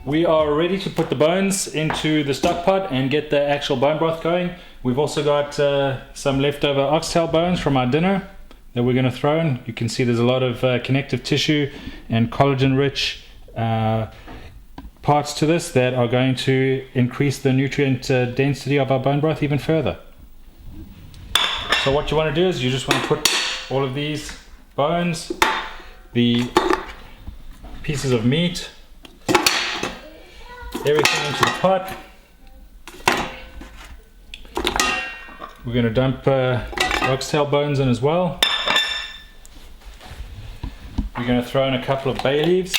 We are ready to put the bones into the stock pot and get the actual bone broth going. We've also got some leftover oxtail bones from our dinner that we're going to throw in. You can see there's a lot of connective tissue and collagen rich parts to this that are going to increase the nutrient density of our bone broth even further. So what you want to do is you just want to put all of these bones, the pieces of meat, everything into the pot. We're going to dump oxtail bones in as well. We're going to throw in a couple of bay leaves.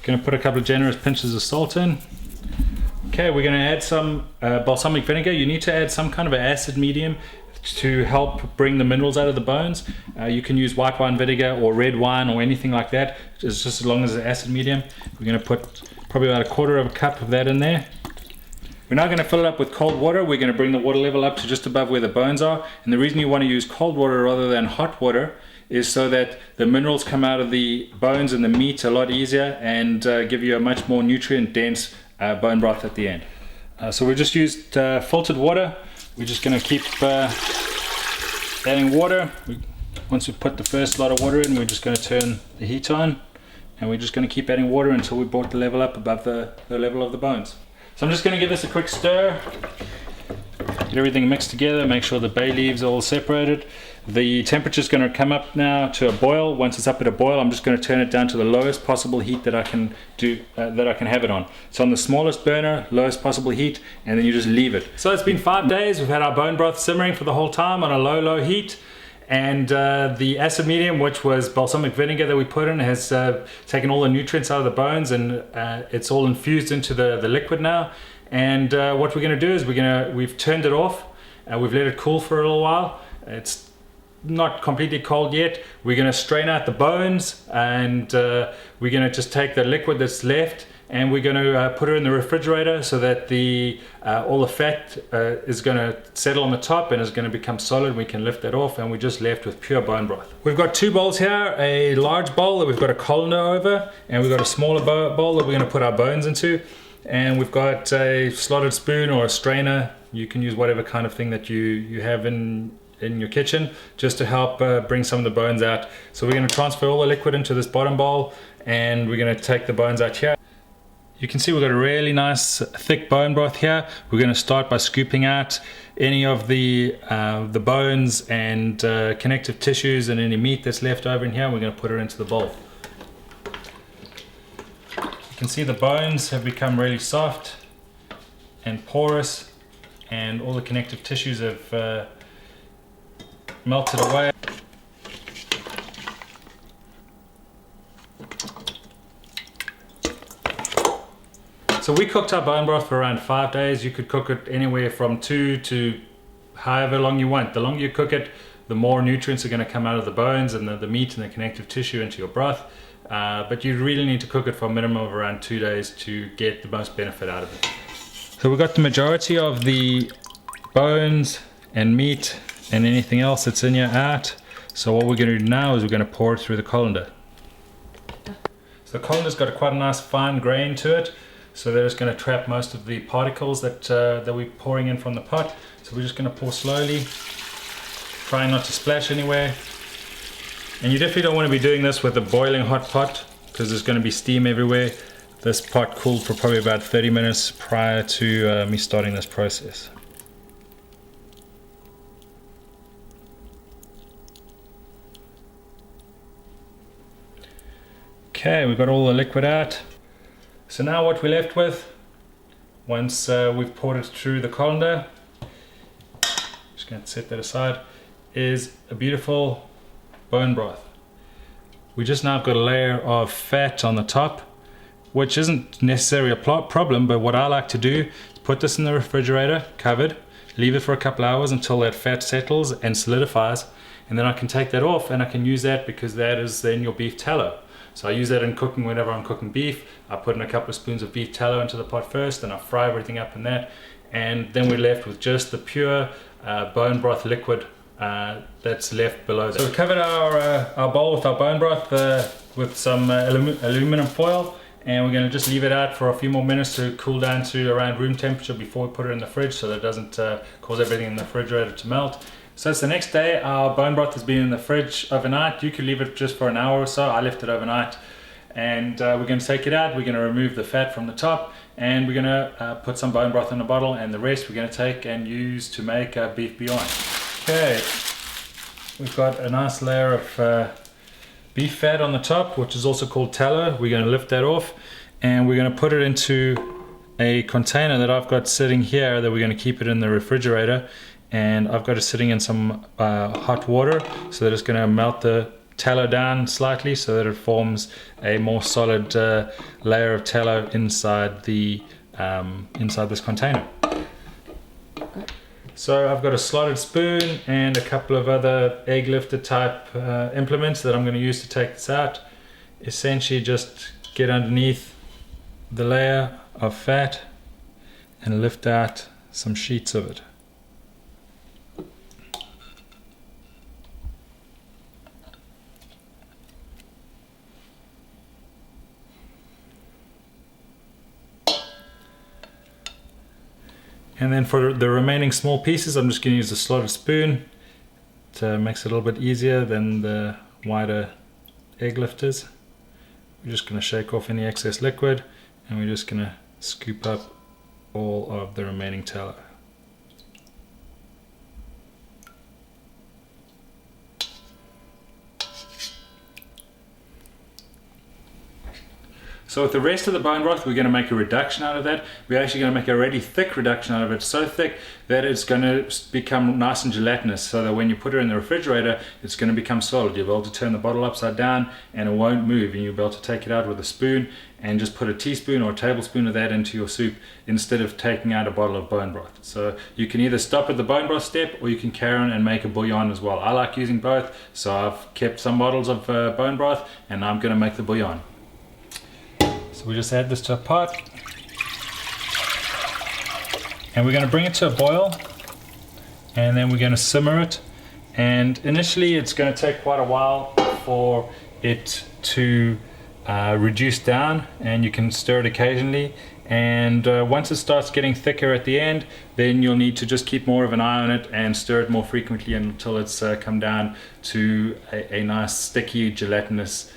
Going to put a couple of generous pinches of salt in. Okay, we're going to add some balsamic vinegar. You need to add some kind of an acid medium to help bring the minerals out of the bones. You can use white wine vinegar or red wine or anything like that. It's just as long as it's acid medium. We're going to put probably about 1/4 cup of that in there. We're now going to fill it up with cold water. We're going to bring the water level up to just above where the bones are. And the reason you want to use cold water rather than hot water is so that the minerals come out of the bones and the meat a lot easier and give you a much more nutrient dense bone broth at the end. So we just used filtered water. We're just going to keep adding water. Once we put the first lot of water in, we're just going to turn the heat on, and we're just going to keep adding water until we brought the level up above the level of the bones. So I'm just going to give this a quick stir, get everything mixed together, make sure the bay leaves are all separated. The temperature is going to come up now to a boil. Once it's up at a boil, I'm just going to turn it down to the lowest possible heat that I can do, that I can have it on. So on the smallest burner, lowest possible heat, and then you just leave it. So it's been 5 days. We've had our bone broth simmering for the whole time on a low heat. And the acid medium, which was balsamic vinegar that we put in, has taken all the nutrients out of the bones, and it's all infused into the liquid now. And what we're going to do is we've turned it off. We've let it cool for a little while. It's not completely cold yet. We're going to strain out the bones, and we're going to just take the liquid that's left, and we're going to put it in the refrigerator so that all the fat is going to settle on the top and is going to become solid. We can lift that off, and we're just left with pure bone broth. We've got 2 bowls here, a large bowl that we've got a colander over, and we've got a smaller bowl that we're going to put our bones into, and we've got a slotted spoon or a strainer. You can use whatever kind of thing that you have in your kitchen, just to help bring some of the bones out. So we're going to transfer all the liquid into this bottom bowl, and we're going to take the bones out here. You can see we've got a really nice thick bone broth here. We're going to start by scooping out any of the bones and connective tissues and any meat that's left over in here. We're going to put it into the bowl. You can see the bones have become really soft and porous, and all the connective tissues have melted away. So we cooked our bone broth for around 5 days. You could cook it anywhere from 2 to however long you want. The longer you cook it, the more nutrients are going to come out of the bones and the meat and the connective tissue into your broth. But you really need to cook it for a minimum of around 2 days to get the most benefit out of it. So we got the majority of the bones and meat and anything else that's in here out. So what we're going to do now is we're going to pour it through the colander. So the colander's got quite a nice fine grain to it, so that it's going to trap most of the particles that we're pouring in from the pot. So we're just going to pour slowly, trying not to splash anywhere. And you definitely don't want to be doing this with a boiling hot pot, because there's going to be steam everywhere. This pot cooled for probably about 30 minutes prior to me starting this process. Okay, we've got all the liquid out. So now what we're left with, once we've poured it through the colander, just going to set that aside, is a beautiful bone broth. We just now got a layer of fat on the top, which isn't necessarily a problem, but what I like to do is put this in the refrigerator, covered, leave it for a couple hours until that fat settles and solidifies, and then I can take that off and I can use that, because that is then your beef tallow. So I use that in cooking whenever I'm cooking beef. I put in a couple of spoons of beef tallow into the pot first, and I fry everything up in that, and then we're left with just the pure bone broth liquid that's left below that. So we covered our bowl with our bone broth with some aluminum foil, and we're going to just leave it out for a few more minutes to cool down to around room temperature before we put it in the fridge, so that it doesn't cause everything in the refrigerator to melt. So it's the next day. Our bone broth has been in the fridge overnight. You could leave it just for an hour or so. I left it overnight. And we're going to take it out. We're going to remove the fat from the top, and we're going to put some bone broth in a bottle, and the rest we're going to take and use to make beef bouillon. Okay, we've got a nice layer of beef fat on the top, which is also called tallow. We're going to lift that off, and we're going to put it into a container that I've got sitting here that we're going to keep it in the refrigerator. And I've got it sitting in some hot water so that it's going to melt the tallow down slightly so that it forms a more solid layer of tallow inside the inside this container. So I've got a slotted spoon and a couple of other egg lifter type implements that I'm going to use to take this out. Essentially just get underneath the layer of fat and lift out some sheets of it. And then for the remaining small pieces, I'm just going to use a slotted spoon. It makes it a little bit easier than the wider egg lifters. We're just going to shake off any excess liquid, and we're just going to scoop up all of the remaining tallow. So with the rest of the bone broth, we're going to make a reduction out of that. We're actually going to make a really thick reduction out of it, so thick that it's going to become nice and gelatinous, so that when you put it in the refrigerator, it's going to become solid. You'll be able to turn the bottle upside down and it won't move, and you'll be able to take it out with a spoon and just put a teaspoon or a tablespoon of that into your soup instead of taking out a bottle of bone broth. So you can either stop at the bone broth step, or you can carry on and make a bouillon as well. I like using both, so I've kept some bottles of bone broth, and now I'm going to make the bouillon. So we just add this to a pot, and we're going to bring it to a boil, and then we're going to simmer it. And initially it's going to take quite a while for it to reduce down, and you can stir it occasionally. And once it starts getting thicker at the end, then you'll need to just keep more of an eye on it and stir it more frequently until it's come down to a nice sticky gelatinous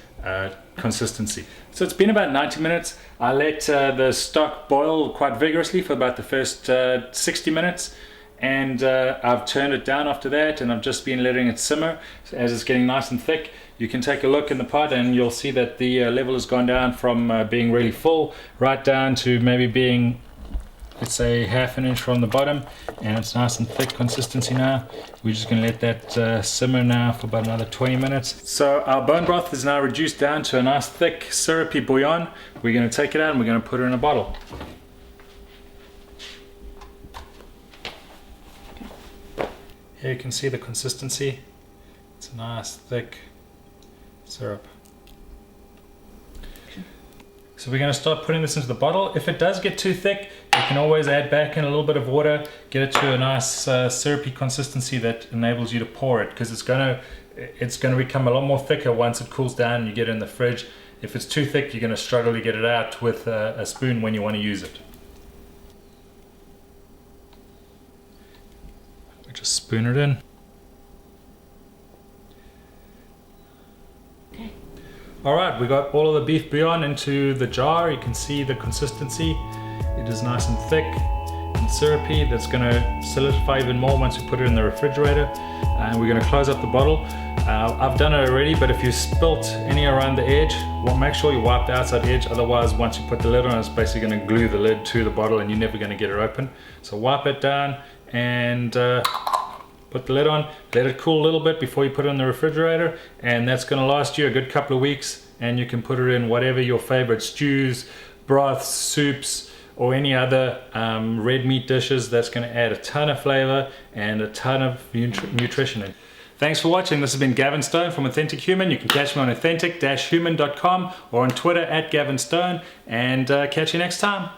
consistency. So it's been about 90 minutes. I let the stock boil quite vigorously for about the first 60 minutes, and I've turned it down after that, and I've just been letting it simmer. So as it's getting nice and thick, you can take a look in the pot and you'll see that the level has gone down from being really full right down to maybe being, let's say, half an inch from the bottom, and it's nice and thick consistency now. We're just going to let that simmer now for about another 20 minutes. So our bone broth is now reduced down to a nice thick syrupy bouillon. We're going to take it out and we're going to put it in a bottle. Here you can see the consistency. It's a nice thick syrup. So we're going to start putting this into the bottle. If it does get too thick, you can always add back in a little bit of water, get it to a nice syrupy consistency that enables you to pour it, because it's going to become a lot more thicker once it cools down and you get it in the fridge. If it's too thick, you're going to struggle to get it out with a spoon when you want to use it. We just spoon it in. Alright, we got all of the beef bouillon into the jar. You can see the consistency. It is nice and thick and syrupy. That's going to solidify even more once we put it in the refrigerator. And we're going to close up the bottle. I've done it already, but if you spilt any around the edge, well, make sure you wipe the outside edge. Otherwise, once you put the lid on, it's basically going to glue the lid to the bottle and you're never going to get it open. So wipe it down and put the lid on, let it cool a little bit before you put it in the refrigerator, and that's going to last you a good couple of weeks, and you can put it in whatever your favorite stews, broths, soups, or any other red meat dishes. That's going to add a ton of flavor and a ton of nutrition in. Thanks for watching. This has been Gavin Stone from Authentic Human. You can catch me on authentic-human.com or on Twitter @GavinStone, and catch you next time.